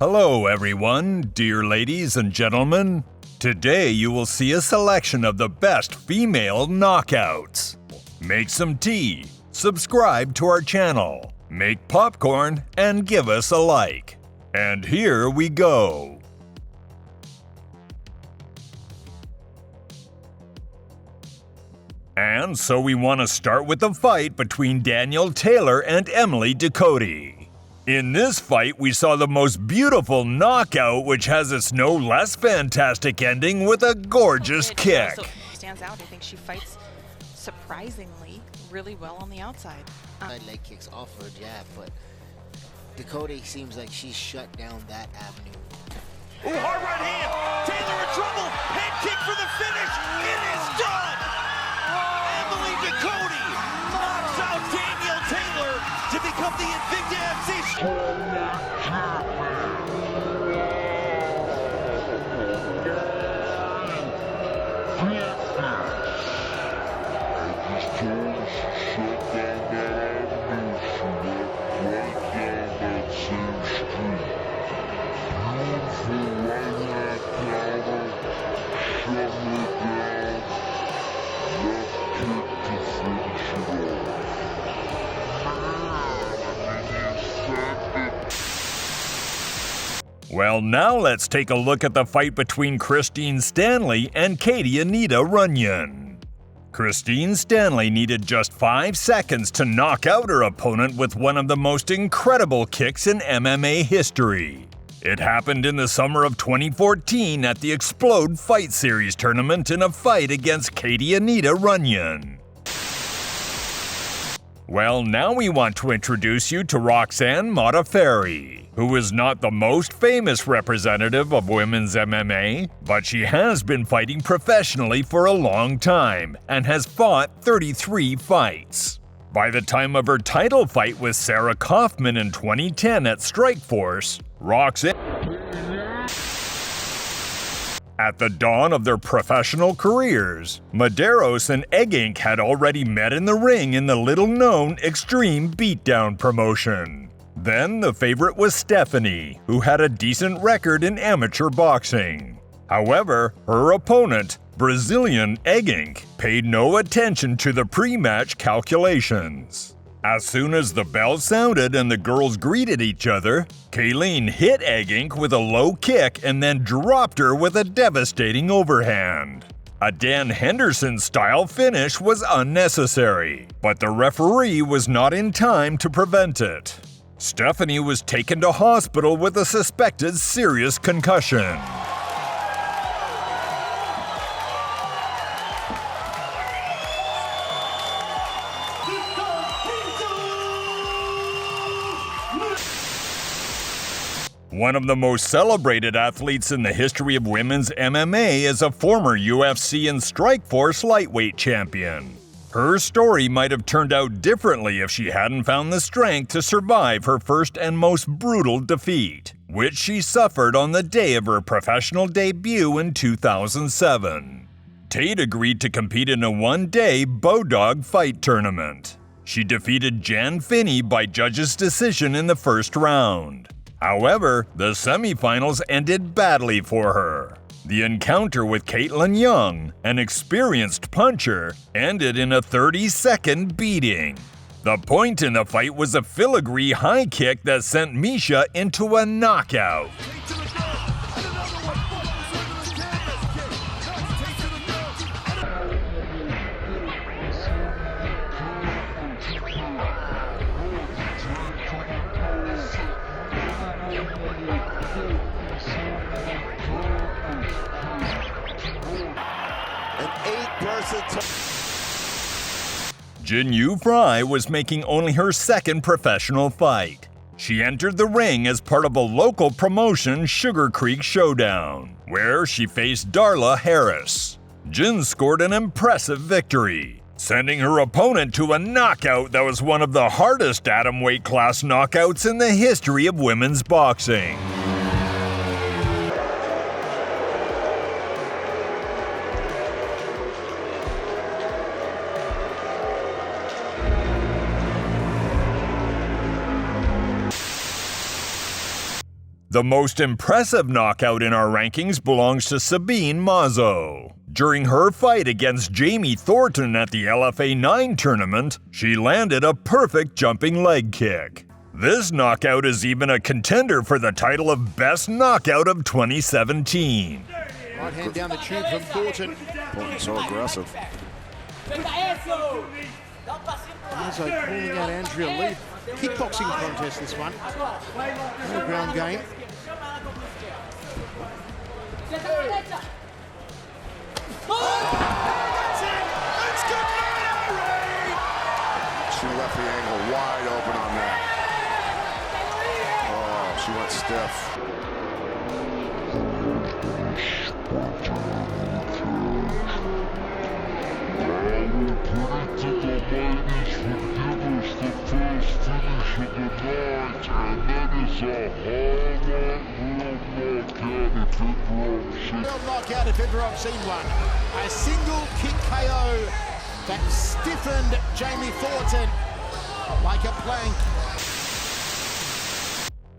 Hello everyone, dear ladies and gentlemen. Today you will see a selection of the best female knockouts. Make some tea, subscribe to our channel, make popcorn, and give us a like. And here we go. And so we want to start with the fight between Danielle Taylor and Emily Ducote. In this fight, we saw the most beautiful knockout, which has its no less fantastic ending with a gorgeous kick. Stands out. I think she fights surprisingly really well on the outside. Leg kicks off her jab, but Ducote seems like she's shut down that avenue. Ooh, hard right hand. Taylor in trouble. Head kick for the finish. It is done. Emily Ducote knocks out Danielle Taylor to become the Invicta FC. Well, now let's take a look at the fight between Christine Stanley and Katie Anita Runyon. Christine Stanley needed just 5 seconds to knock out her opponent with one of the most incredible kicks in MMA history. It happened in the summer of 2014 at the Explode Fight Series tournament in a fight against Katie Anita Runyon. Well, now we want to introduce you to Roxanne Modafferi, who is not the most famous representative of women's MMA, but she has been fighting professionally for a long time and has fought 33 fights. By the time of her title fight with Sarah Kaufman in 2010 at Strikeforce, Roxanne... At the dawn of their professional careers, Maderos and Egg Inc. had already met in the ring in the little-known Extreme Beatdown promotion. Then the favorite was Stephanie, who had a decent record in amateur boxing. However, her opponent, Brazilian Egg Inc., paid no attention to the pre-match calculations. As soon as the bell sounded and the girls greeted each other, Kayleen hit Egg Inc. with a low kick and then dropped her with a devastating overhand. A Dan Henderson-style finish was unnecessary, but the referee was not in time to prevent it. Stephanie was taken to hospital with a suspected serious concussion. One of the most celebrated athletes in the history of women's MMA is a former UFC and Strikeforce lightweight champion. Her story might have turned out differently if she hadn't found the strength to survive her first and most brutal defeat, which she suffered on the day of her professional debut in 2007. Tate agreed to compete in a one-day Bodog fight tournament. She defeated Jan Finney by judges' decision in the first round. However, the semifinals ended badly for her. The encounter with Caitlin Young, an experienced puncher, ended in a 30-second beating. The point in the fight was a filigree high kick that sent Misha into a knockout. Jinu Fry was making only her second professional fight. She entered the ring as part of a local promotion, Sugar Creek Showdown, where she faced Darla Harris. Jin scored an impressive victory, sending her opponent to a knockout that was one of the hardest atomweight class knockouts in the history of women's boxing. The most impressive knockout in our rankings belongs to Sabine Mazo. During her fight against Jamie Thornton at the LFA 9 tournament, she landed a perfect jumping leg kick. This knockout is even a contender for the title of Best Knockout of 2017. Right hand down the tube from Thornton. So aggressive. Mazo calling out Andrea Lee. Kickboxing contest, this one. No ground game. She left the angle wide open on that. Oh, she went stiff. Knockout if ever I've seen one. A single kick KO that stiffened Jamie Thornton like a plank.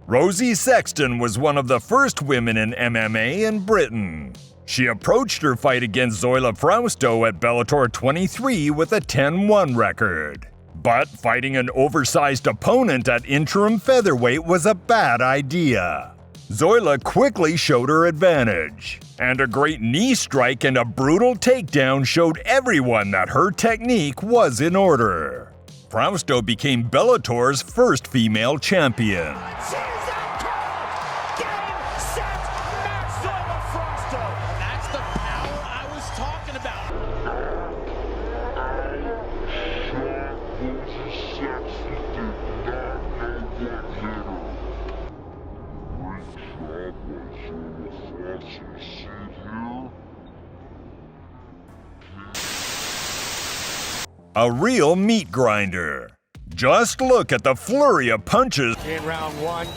Rosie Sexton was one of the first women in MMA in Britain. She approached her fight against Zoila Frausto at Bellator 23 with a 10-1 record. But fighting an oversized opponent at interim featherweight was a bad idea. Zoila quickly showed her advantage, and a great knee strike and a brutal takedown showed everyone that her technique was in order. Frausto became Bellator's first female champion. That's the power I was talking about. A real meat grinder. Just look at the flurry of punches. In round one.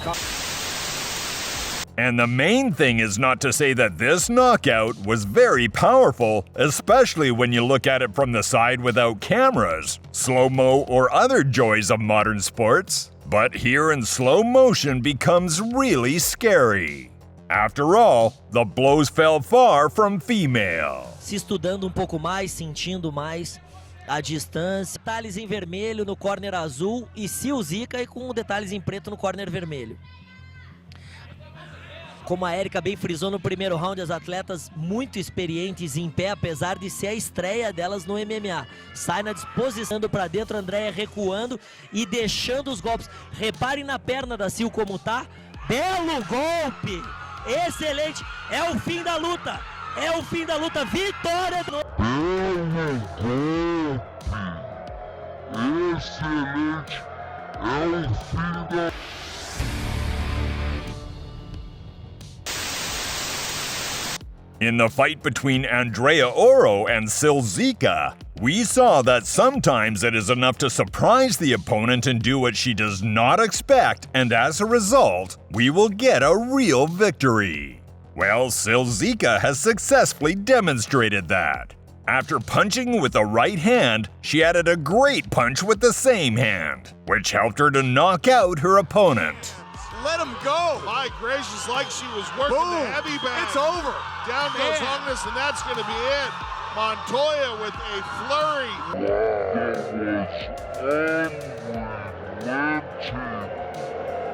And the main thing is not to say that this knockout was very powerful, especially when you look at it from the side without cameras, slow-mo, or other joys of modern sports. But here in slow motion becomes really scary. After all, the blows fell far from female. Se estudando pouco mais, sentindo mais a distância. Detalhes em vermelho no corner azul e Zica e com detalhes em preto no corner vermelho. Como a Érica bem frisou no primeiro round, as atletas muito experientes em pé, apesar de ser a estreia delas no MMA. Sai na disposição para dentro, Andréia recuando e deixando os golpes. Reparem na perna da Sil como tá. Belo golpe! Excelente! É o fim da luta! É o fim da luta! Vitória! Excelente! É o fim da... In the fight between Andrea Oro and Zica, we saw that sometimes it is enough to surprise the opponent and do what she does not expect, and as a result, we will get a real victory. Well, Zica has successfully demonstrated that. After punching with the right hand, she added a great punch with the same hand, which helped her to knock out her opponent. Let him go. My gracious, like she was working the heavy bag. It's over. Down goes Hongness, and that's going to be it. Montoya with a flurry.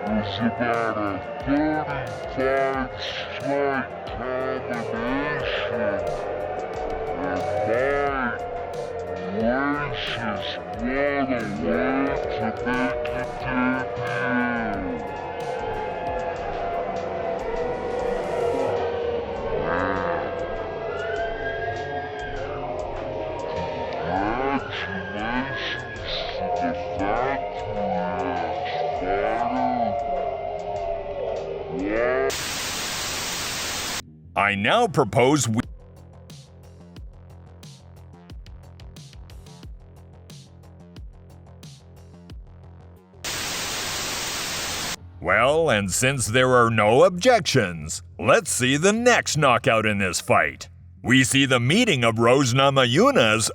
It's about a 35-strike combination. And my gracious, what a way to make it debut. I now propose we... Well, and since there are no objections, let's see the next knockout in this fight. We see the meeting of Rose Namajunas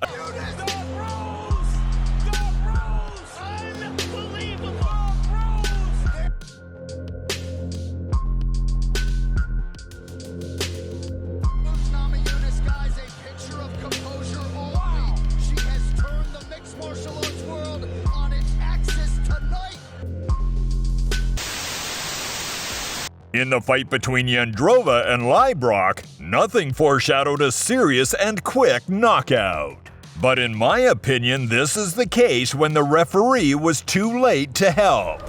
In the fight between Jindrova and Librock, nothing foreshadowed a serious and quick knockout. But in my opinion, this is the case when the referee was too late to help.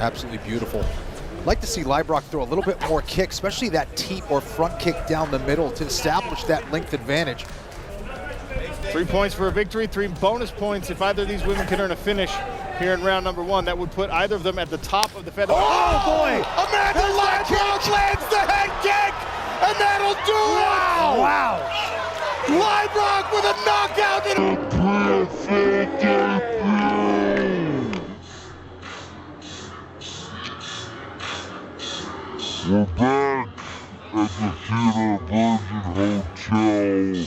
Absolutely beautiful. Like to see Librock throw a little bit more kick, especially that teep or front kick down the middle to establish that length advantage. 3 points for a victory, 3 bonus points if either of these women can earn a finish here in round number 1. That would put either of them at the top of the feather. Oh boy! Amanda Librock lands the head kick, and that'll do it! Wow! Librock with a knockout We're back at the Theater Virgin Hotel.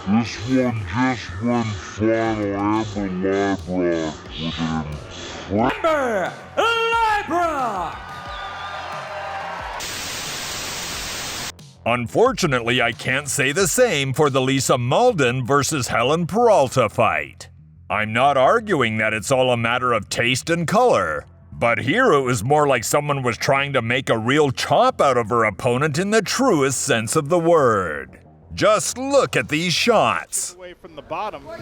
This one just went final. Amber Librock with an Librock! Unfortunately, I can't say the same for the Lisa Mauldin versus Helen Peralta fight. I'm not arguing that it's all a matter of taste and color, but here it was more like someone was trying to make a real chop out of her opponent in the truest sense of the word. Just look at these shots. Away from the bottom. There's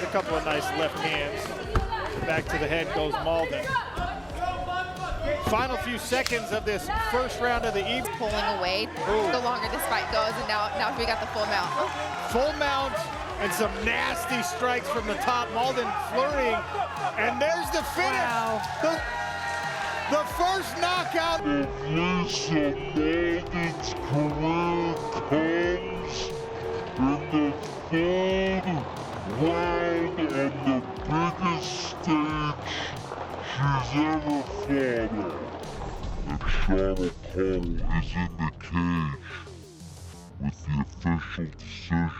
a couple of nice left hands. Back to the head goes Mauldin. Final few seconds of this first round of the evening. Pulling away. The longer this fight goes, and now we got the full mount. Full mount and some nasty strikes from the top. Mauldin flurrying, and there's the finish. Wow. The first knockout. Lisa Mauldin's career comes in the third round on the biggest stage she's ever fought on. And Charlotte Cole is in the cage with the official decision.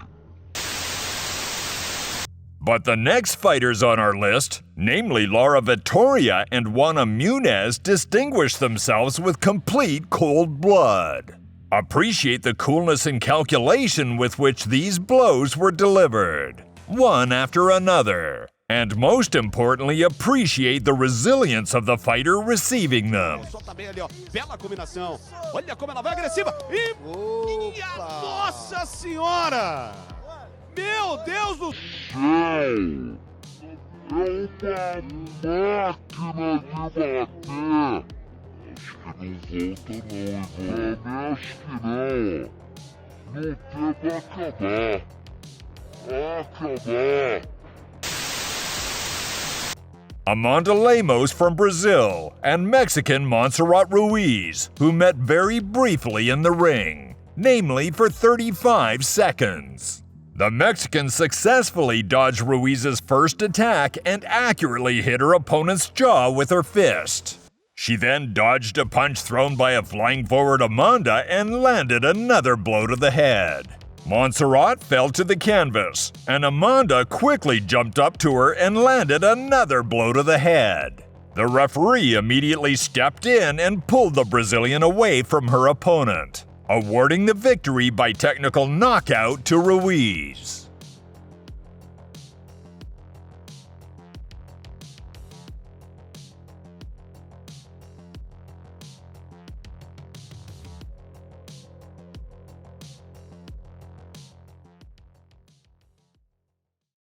But the next fighters on our list, namely Laura Vittoria and Juana Muniz, distinguished themselves with complete cold blood. Appreciate the coolness and calculation with which these blows were delivered, one after another. And most importantly, appreciate the resilience of the fighter receiving them. Bela combinação. Olha como ela vai agressiva. E minha Nossa Senhora! Meu Deus do céu! É uma máquina de bater. Acho que não volta não, Ivone. Acho que não. Não tem pra acabar. Amanda Lemos from Brazil and Mexican Montserrat Ruiz, who met very briefly in the ring, namely for 35 seconds. The Mexican successfully dodged Ruiz's first attack and accurately hit her opponent's jaw with her fist. She then dodged a punch thrown by a flying forward Amanda and landed another blow to the head. Montserrat fell to the canvas, and Amanda quickly jumped up to her and landed another blow to the head. The referee immediately stepped in and pulled the Brazilian away from her opponent, awarding the victory by technical knockout to Ruiz.